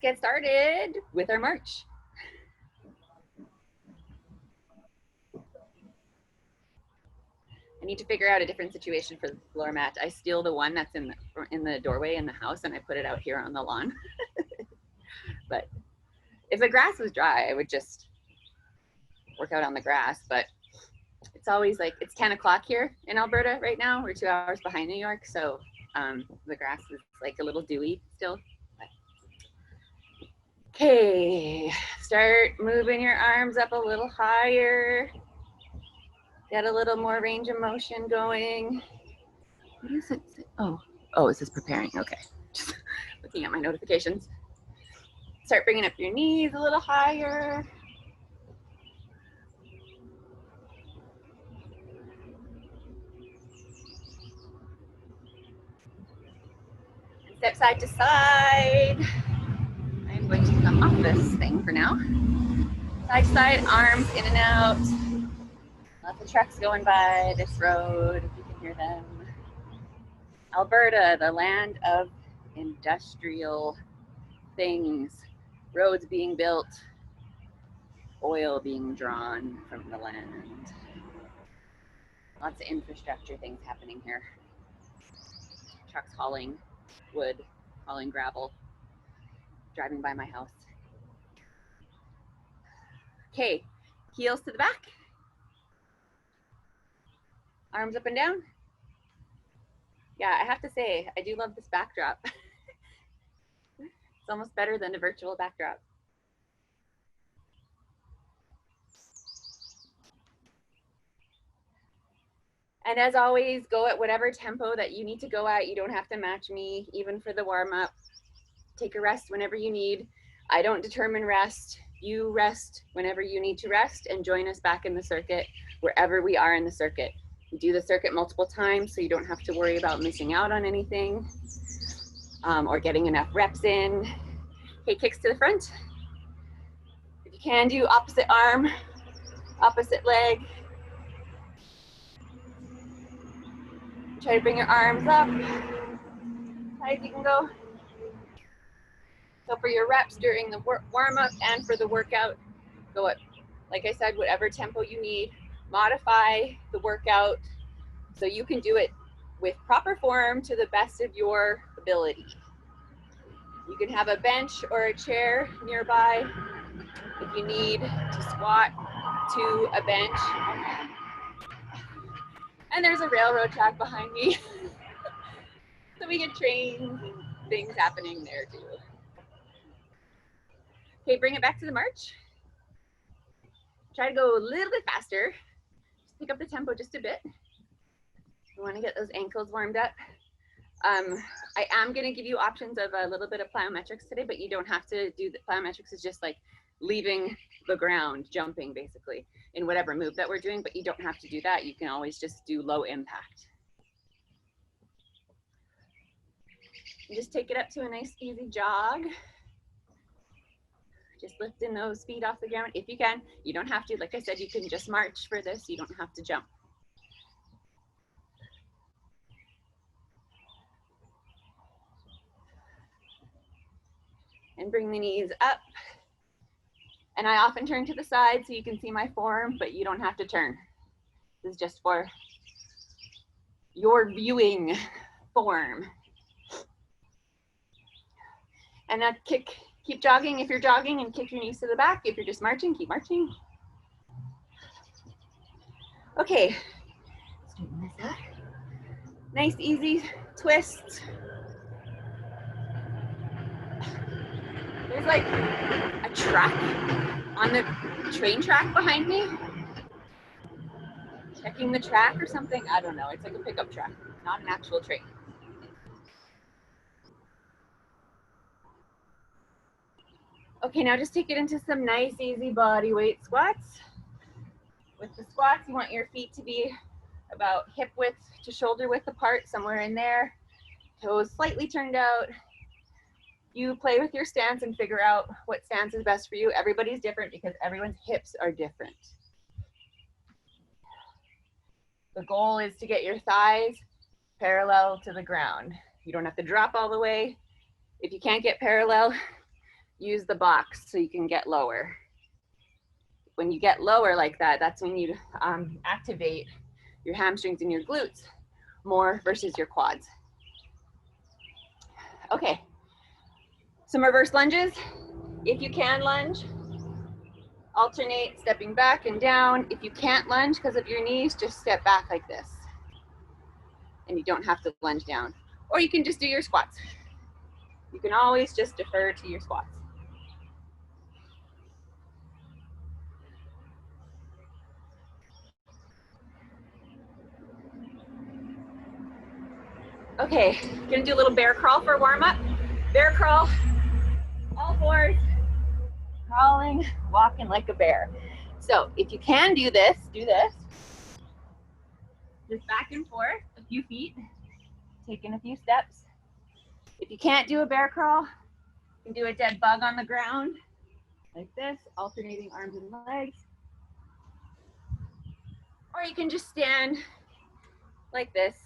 get started with our march. I need to figure out a different situation for the floor mat. I steal the one that's in the doorway in the house and I put it out here on the lawn. But if the grass was dry, I would just work out on the grass. But it's always like, it's 10 o'clock here in Alberta right now. We're 2 hours behind New York. So the grass is like a little dewy still. Okay, start moving your arms up a little higher. Get a little more range of motion going. What is it? Oh, it says preparing. Okay, just looking at my notifications. Start bringing up your knees a little higher. Step side to side. I'm going to come off this thing for now. Side to side, arms in and out. Lots of trucks going by this road, if you can hear them. Alberta, the land of industrial things. Roads being built, oil being drawn from the land. Lots of infrastructure things happening here. Trucks hauling wood, hauling gravel, driving by my house. Okay, heels to the back. Arms up and down. Yeah, I have to say, I do love this backdrop. It's almost better than a virtual backdrop. And as always, go at whatever tempo that you need to go at. You don't have to match me, even for the warm up. Take a rest whenever you need. I don't determine rest. You rest whenever you need to rest and join us back in the circuit, wherever we are in the circuit. We do the circuit multiple times, so you don't have to worry about missing out on anything or getting enough reps in. Okay, kicks to the front. If you can, do opposite arm, opposite leg. Try to bring your arms up, high as you can go. So for your reps during the warm-up and for the workout, go at, like I said, whatever tempo you need. Modify the workout so you can do it with proper form to the best of your ability. You can have a bench or a chair nearby if you need to squat to a bench. And there's a railroad track behind me. So we get trains and things happening there too. Okay, bring it back to the march. Try to go a little bit faster. Just pick up the tempo just a bit. You want to get those ankles warmed up. I am going to give you options of a little bit of plyometrics today, but you don't have to do the plyometrics. Is just like leaving the ground, jumping basically in whatever move that we're doing, but you don't have to do that. You can always just do low impact. And just take it up to a nice easy jog. Just lifting those feet off the ground if you can. You don't have to, like I said, you can just march for this. You don't have to jump. And bring the knees up. And I often turn to the side so you can see my form, but you don't have to turn. This is just for your viewing form. And now keep jogging if you're jogging, and kick your knees to the back. If you're just marching, keep marching. Okay, straighten this out. Nice, easy twist. There's like a truck on the train track behind me. Checking the track or something. I don't know. It's like a pickup truck, not an actual train. Okay, now just take it into some nice, easy body weight squats. With the squats, you want your feet to be about hip width to shoulder width apart, somewhere in there. Toes slightly turned out. You play with your stance and figure out what stance is best for you. Everybody's different because everyone's hips are different. The goal is to get your thighs parallel to the ground. You don't have to drop all the way. If you can't get parallel, use the box so you can get lower. When you get lower like that, that's when you activate your hamstrings and your glutes more versus your quads. Okay, some reverse lunges. If you can lunge, alternate stepping back and down. If you can't lunge because of your knees, just step back like this. And you don't have to lunge down. Or you can just do your squats. You can always just defer to your squats. Okay, gonna do a little bear crawl for a warm up. Bear crawl, all fours, crawling, walking like a bear. So if you can do this, just back and forth a few feet, taking a few steps. If you can't do a bear crawl, you can do a dead bug on the ground, like this, alternating arms and legs. Or you can just stand like this.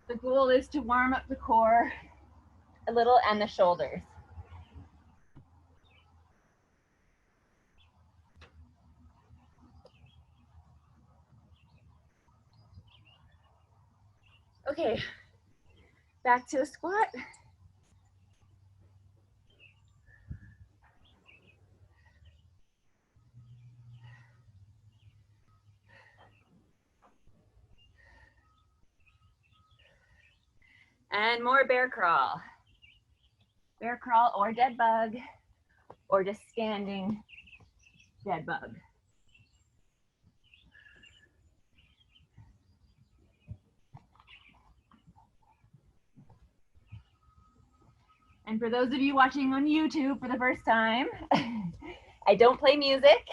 The goal is to warm up the core a little and the shoulders. Okay, back to a squat. And more bear crawl. Bear crawl or dead bug, or just standing dead bug. And for those of you watching on YouTube for the first time, I don't play music,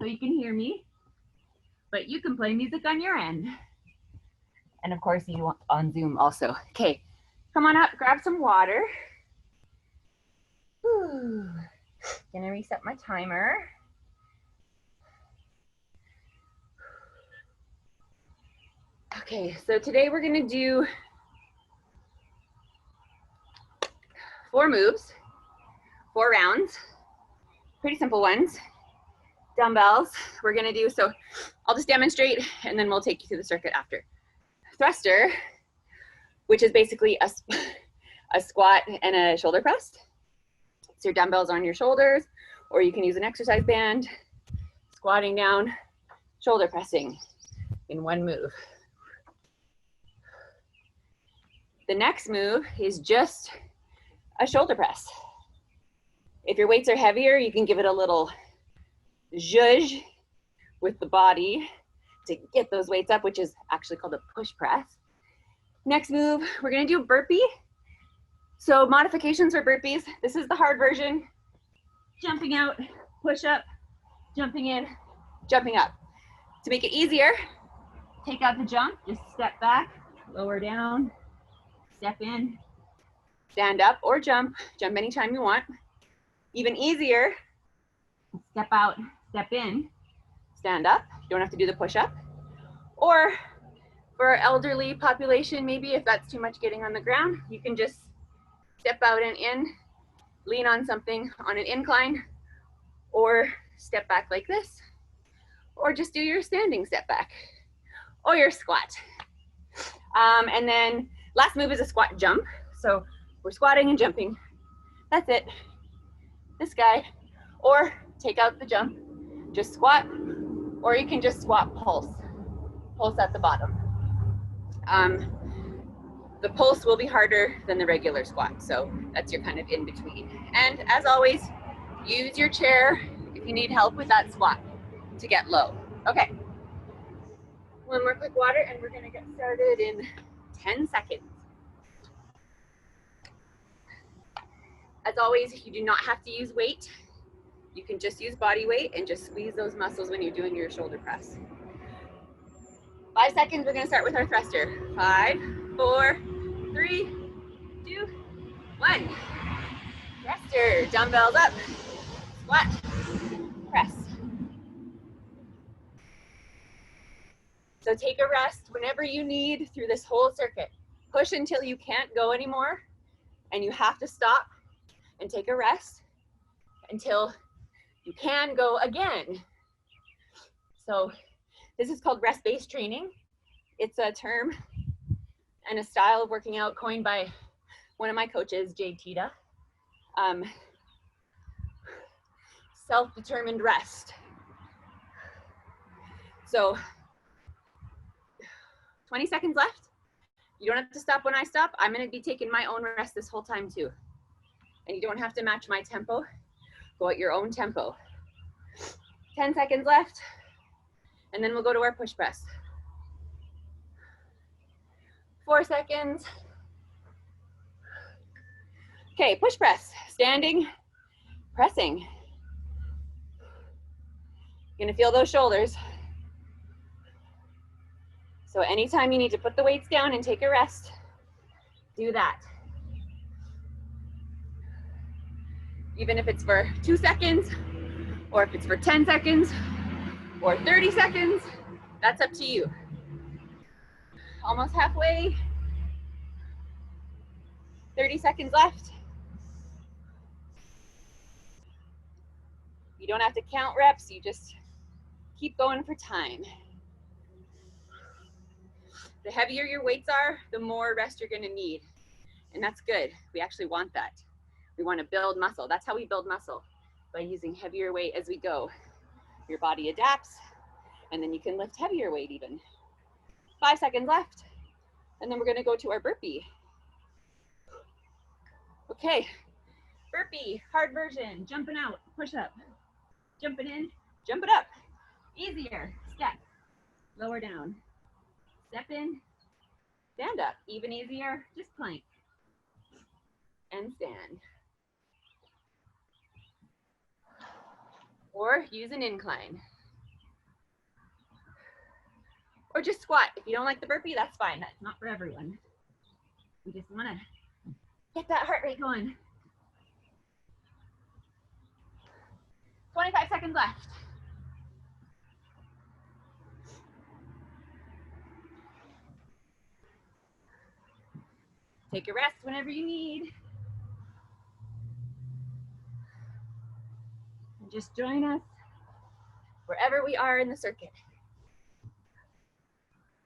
so you can hear me, but you can play music on your end. And of course you on Zoom also. Okay, come on up, grab some water. Whew. Gonna reset my timer. Okay, so today we're gonna do 4 moves, 4 rounds, pretty simple ones. Dumbbells, we're gonna do, so I'll just demonstrate and then we'll take you through the circuit after. Thruster, which is basically a squat and a shoulder press. So your dumbbells on your shoulders, or you can use an exercise band, squatting down, shoulder pressing in one move. The next move is just a shoulder press. If your weights are heavier, you can give it a little zhuzh with the body to get those weights up, which is actually called a push press. Next move, we're gonna do a burpee. So modifications for burpees, this is the hard version. Jumping out, push up, jumping in, jumping up. To make it easier, take out the jump, just step back, lower down, step in, stand up or jump anytime you want. Even easier, step out, step in, stand up. You don't have to do the push up. Or for our elderly population, maybe if that's too much getting on the ground, you can just step out and in, lean on something on an incline, or step back like this, or just do your standing step back, or your squat. And then last move is a squat jump. So we're squatting and jumping. That's it. This guy. Or take out the jump, just squat, or you can just squat pulse at the bottom. The pulse will be harder than the regular squat, so that's your kind of in between. And as always, use your chair if you need help with that squat to get low. Okay, one more quick water and we're gonna get started in 10 seconds. As always, you do not have to use weight. You can just use body weight and just squeeze those muscles when you're doing your shoulder press. 5 seconds, we're gonna start with our thruster. 5, 4, 3, 2, 1. Thruster, dumbbells up, squat, press. So take a rest whenever you need through this whole circuit. Push until you can't go anymore and you have to stop and take a rest until you can go again. So this is called rest-based training. It's a term and a style of working out coined by one of my coaches, Jade Tita. Self-determined rest. So 20 seconds left. You don't have to stop when I stop. I'm going to be taking my own rest this whole time too. And you don't have to match my tempo. Go at your own tempo. 10 seconds left. And then we'll go to our push press. 4 seconds. Okay, push press. Standing, pressing. You're gonna feel those shoulders. So anytime you need to put the weights down and take a rest, do that. Even if it's for 2 seconds, or if it's for 10 seconds, or 30 seconds, that's up to you. Almost halfway. 30 seconds left. You don't have to count reps, you just keep going for time. The heavier your weights are, the more rest you're gonna need. And that's good, we actually want that. We wanna build muscle, that's how we build muscle, by using heavier weight as we go. Your body adapts, and then you can lift heavier weight even. 5 seconds left, and then we're gonna go to our burpee. Okay, burpee, hard version, jumping out, push up. Jumping in, jump it up. Easier, step, lower down. Step in, stand up. Even easier, just plank. And stand. Or use an incline. Or just squat. If you don't like the burpee, that's fine. That's not for everyone. We just wanna get that heart rate going. 25 seconds left. Take a rest whenever you need. And just join us wherever we are in the circuit.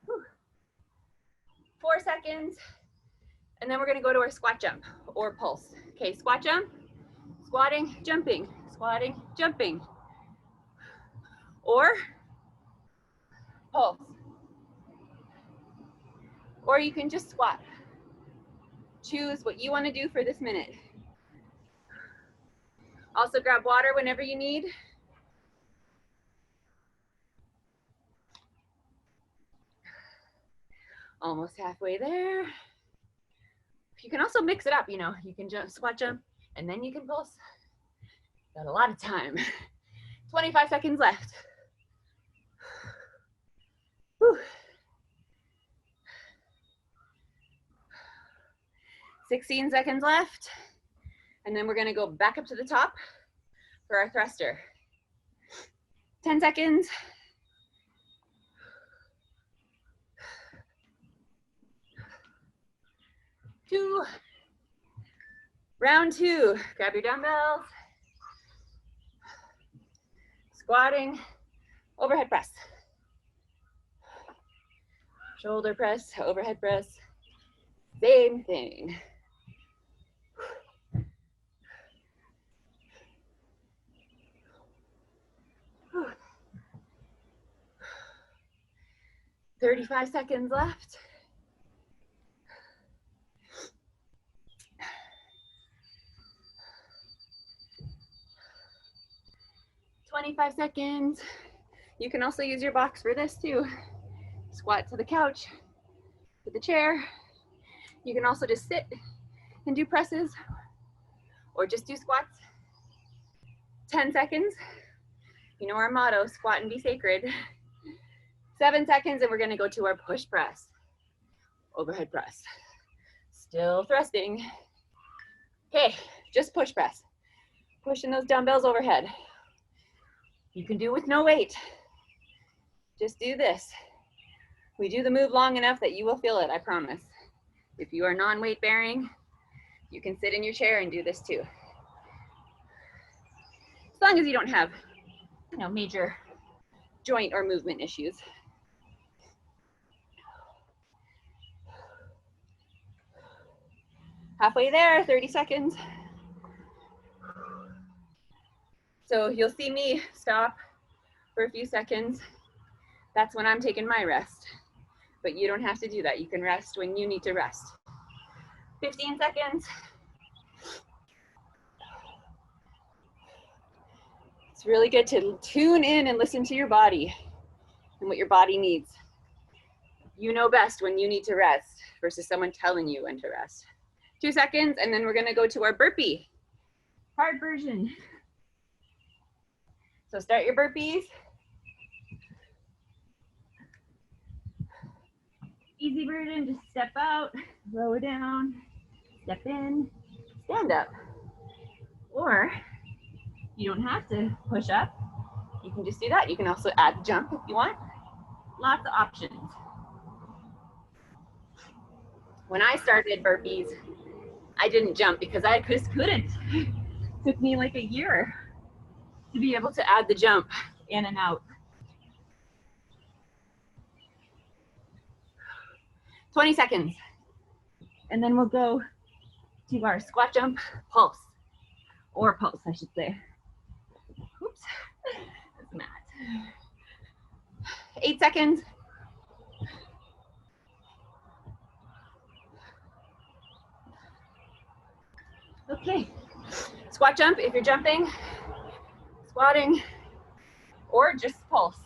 Whew. 4 seconds. And then we're gonna go to our squat jump or pulse. Okay, squat jump, squatting, jumping, squatting, jumping. Or pulse. Or you can just squat. Choose what you want to do for this minute. Also grab water whenever you need. Almost halfway there. You can also mix it up, you know. You can jump, squat jump, and then you can pulse. Got a lot of time. 25 seconds left. Whew. 16 seconds left. And then we're gonna go back up to the top for our thruster. 10 seconds. Round two, grab your dumbbells. Squatting, overhead press. Shoulder press, overhead press, same thing. 35 seconds left. "25 seconds. You can also use your box for this too. Squat to the couch, to the chair. You can also just sit and do presses or just do squats. 10 seconds. You know our motto, squat and be sacred. 7 seconds and we're gonna go to our push press. Overhead press. Still thrusting. Okay, just push press. Pushing those dumbbells overhead. You can do with no weight. Just do this. We do the move long enough that you will feel it, I promise. If you are non-weight bearing, you can sit in your chair and do this too. as long as you don't have, you know, major joint or movement issues. Halfway there, 30 seconds. So you'll see me stop for a few seconds. That's when I'm taking my rest. But you don't have to do that. You can rest when you need to rest. 15 seconds. It's really good to tune in and listen to your body and what your body needs. You know best when you need to rest versus someone telling you when to rest. 2 seconds, and then we're gonna go to our burpee, hard version. So start your burpees. Easy version, just step out, lower down, step in, stand up. Or you don't have to push up. You can just do that. You can also add the jump if you want. Lots of options. When I started burpees, I didn't jump because I just couldn't. It took me like a year to be able to add the jump in and out. 20 seconds. And then we'll go to our squat jump pulse, or pulse, I should say. Oops, that's the mat. 8 seconds. Okay, squat jump if you're jumping, squatting, or just pulse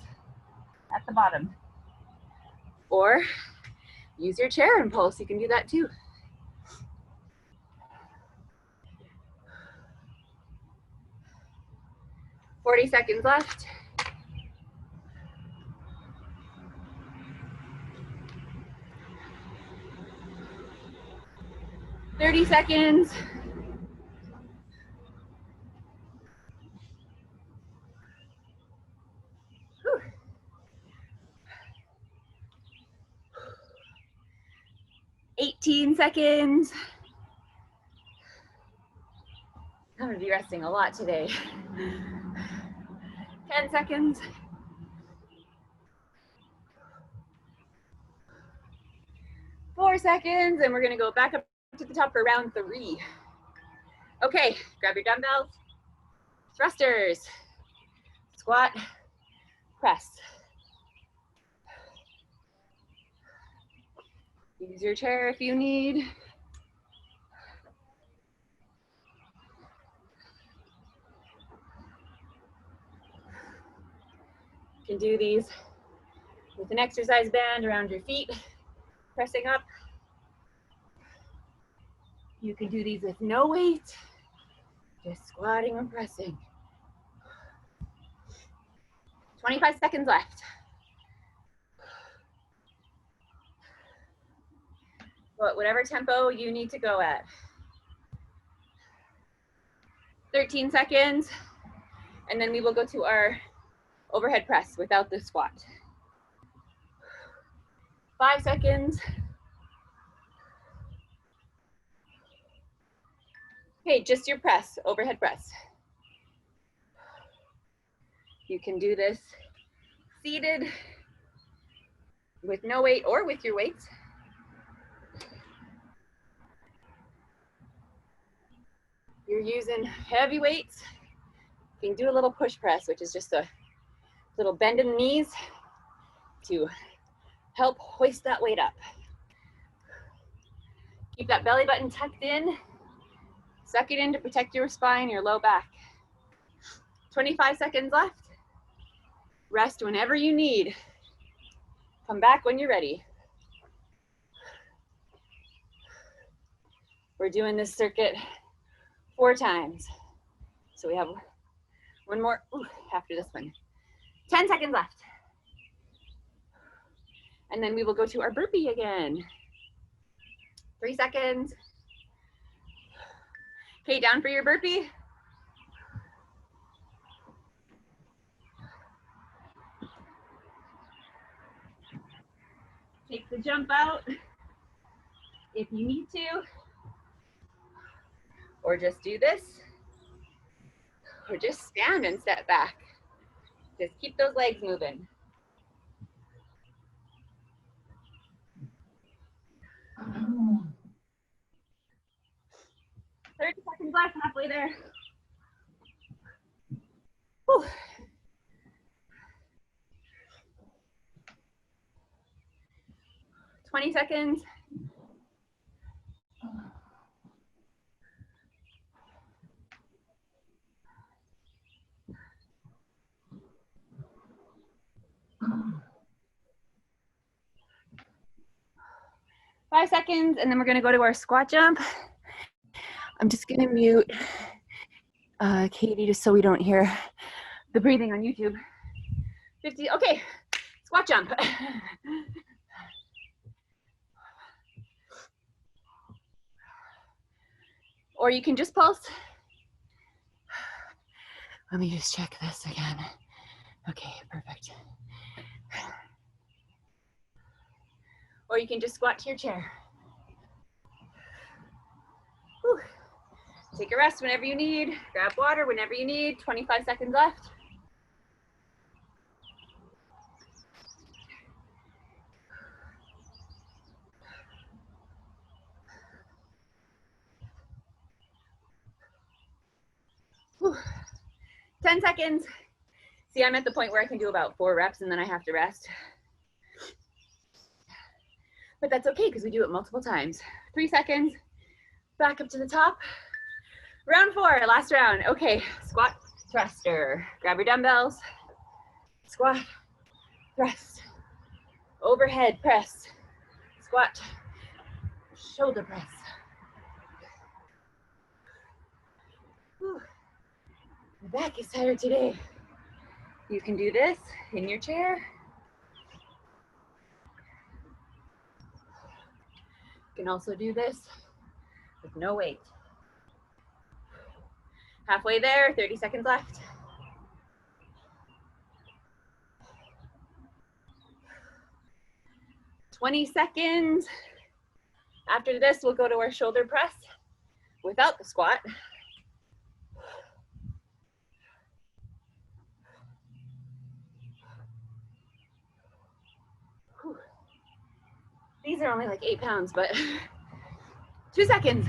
at the bottom. Or use your chair and pulse, you can do that too. Forty seconds left. Thirty seconds. Whew. 18 seconds. I'm gonna be resting a lot today. 10 seconds. 4 seconds, and we're gonna go back up to the top for round 3. Okay, grab your dumbbells, thrusters, squat, press. Use your chair if you need. You can do these with an exercise band around your feet, pressing up. You can do these with no weight, just squatting and pressing. 25 seconds left. But whatever tempo you need to go at. 13 seconds, and then we will go to our overhead press without the squat. 5 seconds. Okay, just your press, overhead press. You can do this seated with no weight or with your weights. You're using heavy weights, you can do a little push press, which is just a little bend in the knees to help hoist that weight up. Keep that belly button tucked in. Suck it in to protect your spine, your low back. 25 seconds left. Rest whenever you need. Come back when you're ready. We're doing this circuit 4 times. So we have one more after this one. 10 seconds left. And then we will go to our burpee again. 3 seconds. Okay, down for your burpee. Take the jump out if you need to, or just do this, Or just stand and step back. Just keep those legs moving. 30 seconds left, halfway there. Whew. 20 seconds. Five seconds, and then we're gonna go to our squat jump. I'm just gonna mute Katie just so we don't hear the breathing on YouTube. 50, okay, squat jump. Or you can just pulse. Let me just check this again. Okay, perfect. Or you can just squat to your chair. Whew. Take a rest whenever you need. Grab water whenever you need. 25 seconds left. Whew. 10 seconds. See, I'm at the point where I can do about 4 reps and then I have to rest. But that's okay because we do it multiple times. 3 seconds. Back up to the top. Round 4, last round. Okay, squat, thruster. Grab your dumbbells. Squat, thrust. Overhead press. Squat, shoulder press. Whew. My back is tired today. You can do this in your chair. You can also do this with no weight. Halfway there, 30 seconds left. Twenty seconds. After this, we'll go to our shoulder press without the squat. Whew. These are only like 8 pounds, but 2 seconds.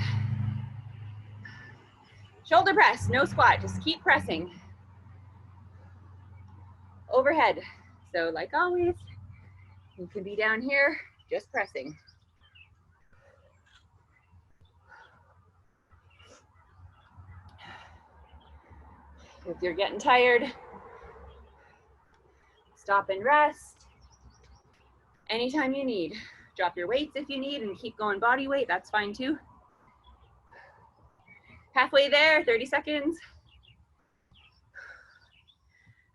Shoulder press, no squat, just keep pressing. Overhead. So like always, you can be down here, just pressing. If you're getting tired, stop and rest. Anytime you need. Drop your weights if you need and keep going body weight, that's fine too. Halfway there, 30 seconds.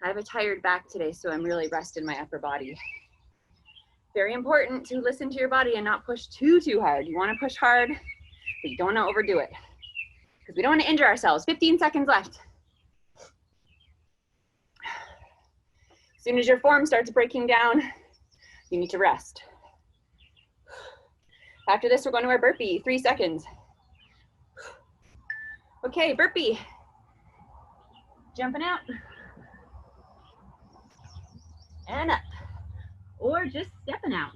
I have a tired back today, so I'm really resting my upper body. Very important to listen to your body and not push too hard. You want to push hard, but you don't want to overdo it because we don't want to injure ourselves. 15 seconds left. As soon as your form starts breaking down, you need to rest. After this, we're going to our burpee, 3 seconds. Okay, burpee. Jumping out. And up. Or just stepping out.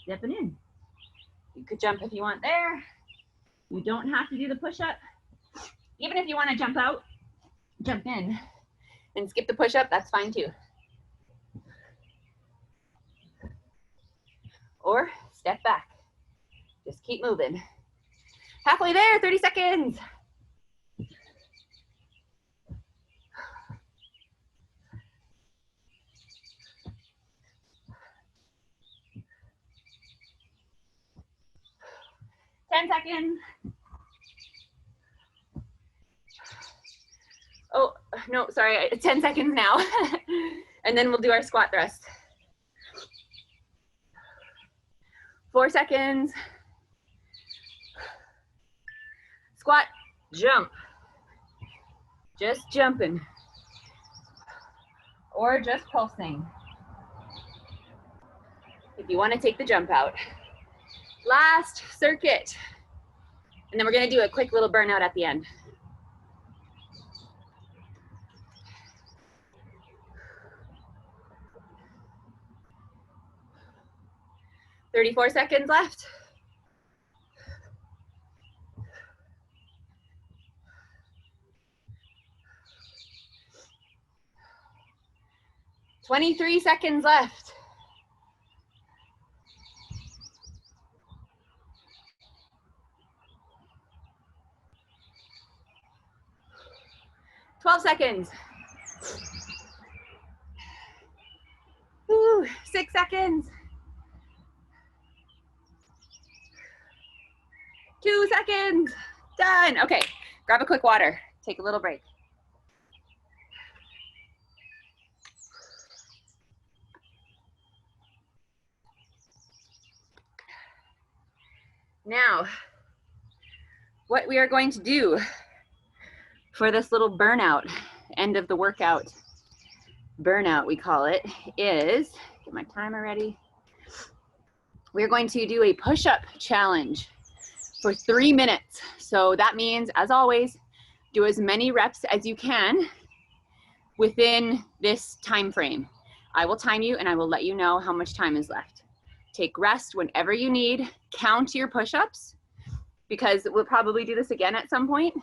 Stepping in. You could jump if you want there. You don't have to do the push-up. Even if you want to jump out, jump in, and skip the push-up, that's fine too. Or step back. Just keep moving. Halfway there, 30 seconds. Ten seconds. Oh, no, sorry, 10 seconds now. And then we'll do our squat thrust. 4 seconds. Squat, jump. Just jumping. Or just pulsing. If you want to take the jump out. Last circuit. And then we're going to do a quick little burnout at the end. 34 seconds left. 23 seconds left. 12 seconds. Ooh, 6 seconds. 2 seconds. Done. Okay, grab a quick water. Take a little break. Now, what we are going to do for this little burnout, end of the workout, burnout we call it, is, get my timer ready. We're going to do a push-up challenge for 3 minutes. So that means, as always, do as many reps as you can within this time frame. I will time you and I will let you know how much time is left. Take rest whenever you need. Count your push-ups, because we'll probably do this again at some point,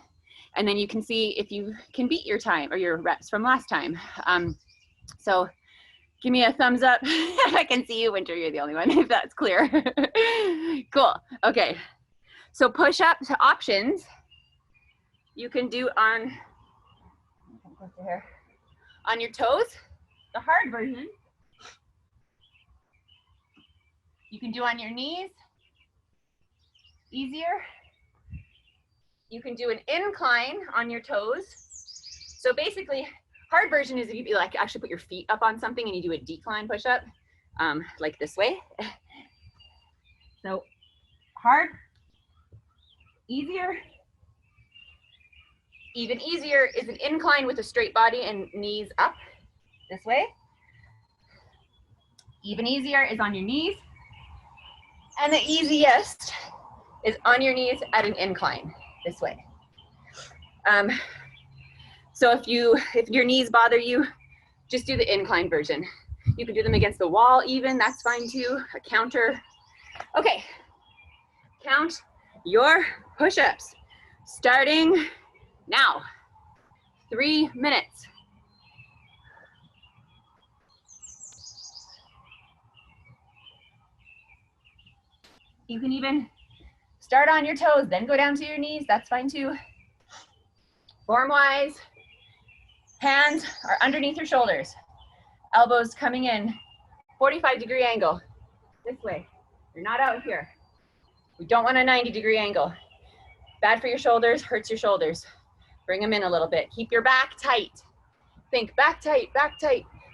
and then you can see if you can beat your time or your reps from last time. So give me a thumbs up. I can see you, Winter, you're the only one, if that's clear. Cool, okay. So push-ups options you can do on your toes, the hard version. You can do on your knees, easier. You can do an incline on your toes. So basically, hard version is if you like actually put your feet up on something and you do a decline push-up, like this way. So hard, easier. Even easier is an incline with a straight body and knees up, this way. Even easier is on your knees. And the easiest is on your knees at an incline, this way. So if your knees bother you, just do the incline version. You can do them against the wall even, that's fine too, a counter. Okay, count your push-ups, starting now. 3 minutes. You can even start on your toes, then go down to your knees, that's fine too. Form-wise, hands are underneath your shoulders, elbows coming in, 45-degree angle, this way. You're not out here. We don't want a 90-degree angle. Bad for your shoulders, hurts your shoulders. Bring them in a little bit. Keep your back tight. Think back tight,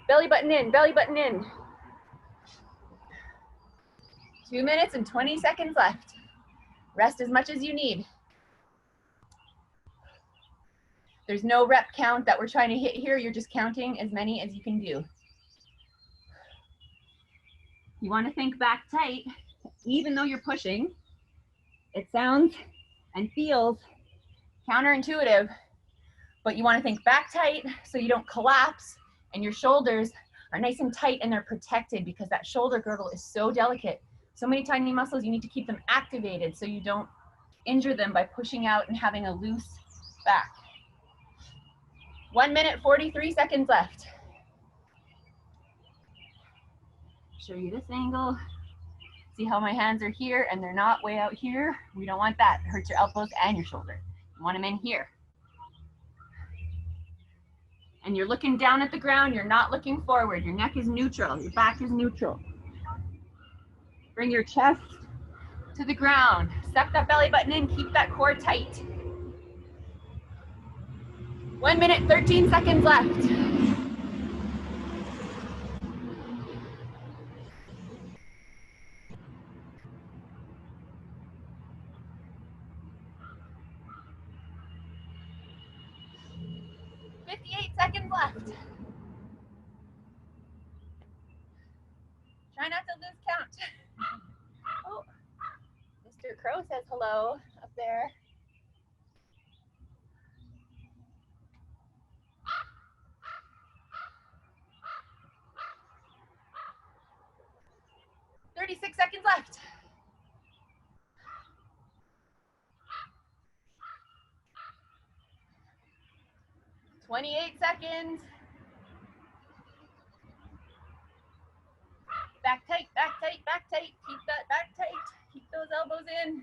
belly button in, belly button in. 2 minutes and 20 seconds left. Rest as much as you need. There's no rep count that we're trying to hit here. You're just counting as many as you can do. You want to think back tight, even though you're pushing. It sounds and feels counterintuitive, but you want to think back tight so you don't collapse and your shoulders are nice and tight and they're protected, because that shoulder girdle is so delicate. So many tiny muscles, you need to keep them activated so you don't injure them by pushing out and having a loose back. 1 minute, 43 seconds left. Show you this angle. See how my hands are here and they're not way out here? We don't want that. It hurts your elbows and your shoulder. You want them in here. And you're looking down at the ground, you're not looking forward. Your neck is neutral, your back is neutral. Bring your chest to the ground. Suck that belly button in, keep that core tight. 1 minute, 13 seconds left. Seconds left. Try not to lose count. Oh, Mr. Crow says hello up there. $36 seconds left. 28 seconds. Back tight, back tight, back tight. Keep that back tight. Keep those elbows in.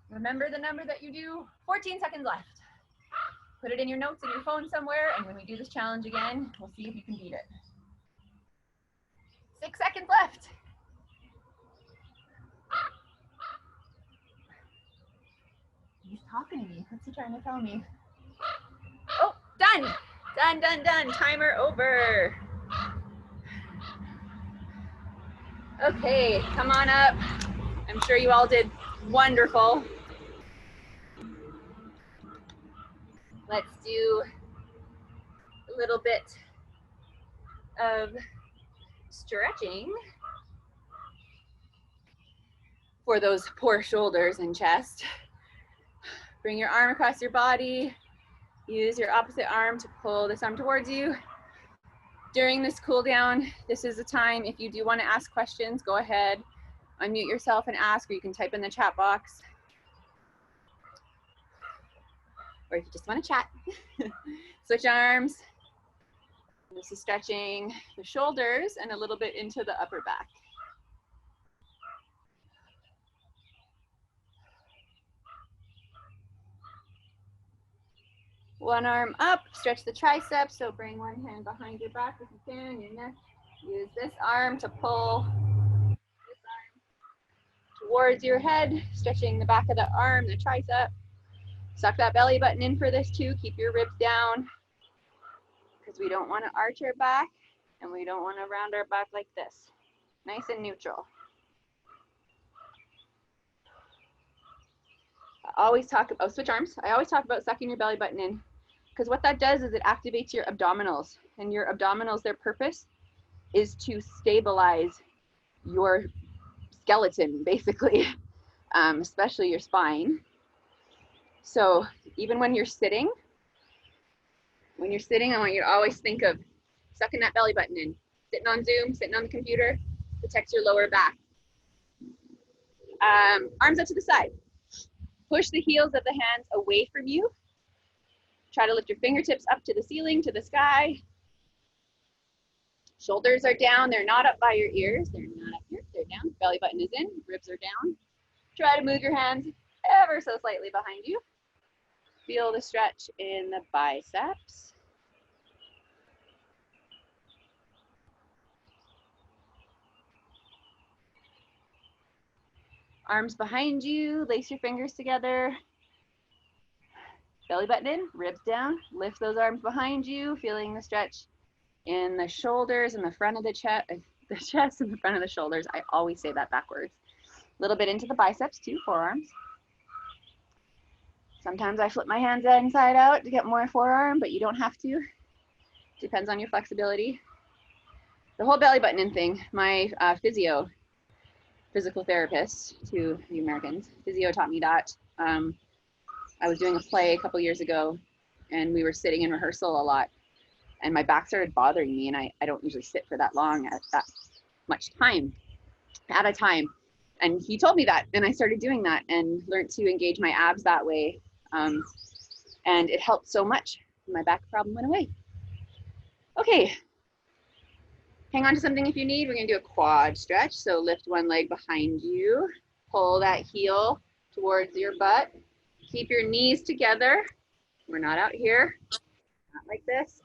Remember the number that you do. 14 seconds left. Put it in your notes in your phone somewhere, and when we do this challenge again, we'll see if you can beat it. 6 seconds left. He's talking to me. What's he trying to tell me? Oh, done. Done, done, done. Timer over. Okay, come on up. I'm sure you all did wonderful. Let's do a little bit of stretching for those poor shoulders and chest. Bring your arm across your body. Use your opposite arm to pull this arm towards you. During this cool down, this is the time, if you do want to ask questions, go ahead, unmute yourself and ask, or you can type in the chat box. Or if you just want to chat. Switch arms. This is stretching the shoulders and a little bit into the upper back. One arm up, stretch the triceps, so bring one hand behind your back if you can, your neck. Use this arm to pull this arm towards your head, stretching the back of the arm, the tricep. Suck that belly button in for this too. Keep your ribs down because we don't want to arch our back and we don't want to round our back like this. Nice and neutral. I always talk about, switch arms. I always talk about sucking your belly button in because what that does is it activates your abdominals, and your abdominals, their purpose is to stabilize your skeleton, basically, especially your spine. So even when you're sitting, I want you to always think of sucking that belly button in. Sitting on Zoom, sitting on the computer, protects your lower back. Arms up to the side. Push the heels of the hands away from you. Try to lift your fingertips up to the ceiling, to the sky. Shoulders are down. They're not up by your ears. They're not up here. They're down. Belly button is in. Ribs are down. Try to move your hands ever so slightly behind you. Feel the stretch in the biceps. Arms behind you, lace your fingers together. Belly button in, ribs down. Lift those arms behind you, feeling the stretch in the shoulders and the front of the chest and the front of the shoulders. I always say that backwards. A little bit into the biceps too, forearms. Sometimes I flip my hands inside out to get more forearm, but you don't have to. Depends on your flexibility. The whole belly button in thing, my physical therapist to the Americans, physio taught me that. I was doing a play a couple years ago and we were sitting in rehearsal a lot and my back started bothering me, and I don't usually sit for that long at that much time at a time. And he told me that, and I started doing that and learned to engage my abs that way. And it helped so much. My back problem went away. Okay. Hang on to something if you need. We're gonna do a quad stretch. So lift one leg behind you. Pull that heel towards your butt. Keep your knees together. We're not out here. Not like this.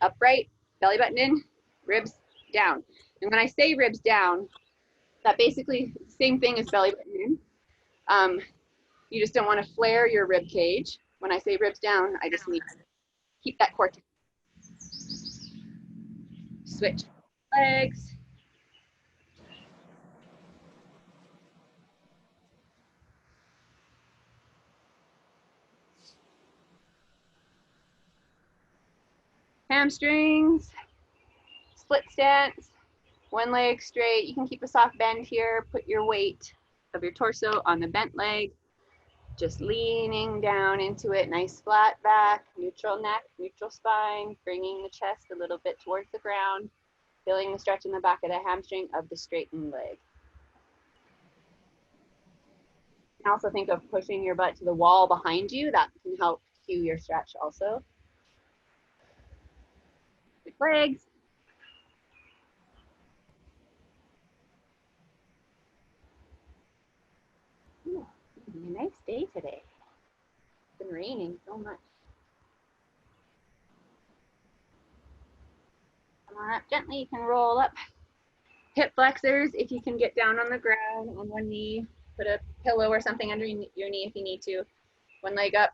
Upright, belly button in, ribs down. And when I say ribs down, that basically same thing as belly button in. You just don't want to flare your rib cage. When I say ribs down, I just need to keep that core. Switch legs. Hamstrings, split stance, one leg straight. You can keep a soft bend here. Put your weight of your torso on the bent leg. Just leaning down into it, nice flat back, neutral neck, neutral spine, bringing the chest a little bit towards the ground. feeling the stretch in the back of the hamstring of the straightened leg. You can also think of pushing your butt to the wall behind you. That can help cue your stretch also. Good legs. Ooh, it's gonna be a nice day today. It's been raining so much. Come on up gently. You can roll up. Hip flexors, if you can get down on the ground on one knee, put a pillow or something under your knee if you need to. One leg up,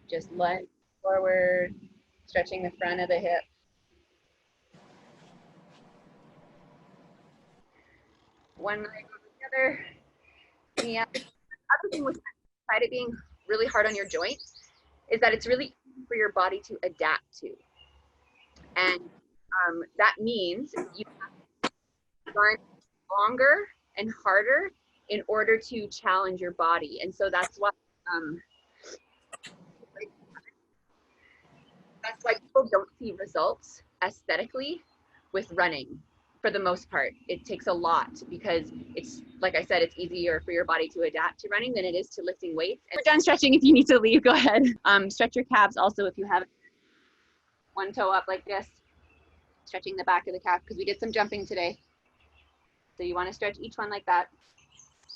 just lunge forward, stretching the front of the hip. One leg over the other, knee up. The other thing with it being really hard on your joint is that it's really easy for your body to adapt to. And that means you have to run longer and harder in order to challenge your body. And so that's why people don't see results aesthetically with running for the most part. It takes a lot because it's, like I said, it's easier for your body to adapt to running than it is to lifting weights. And we're done stretching. If you need to leave, go ahead. Stretch your calves also if you have one toe up like this, stretching the back of the calf because we did some jumping today. So you want to stretch each one like that.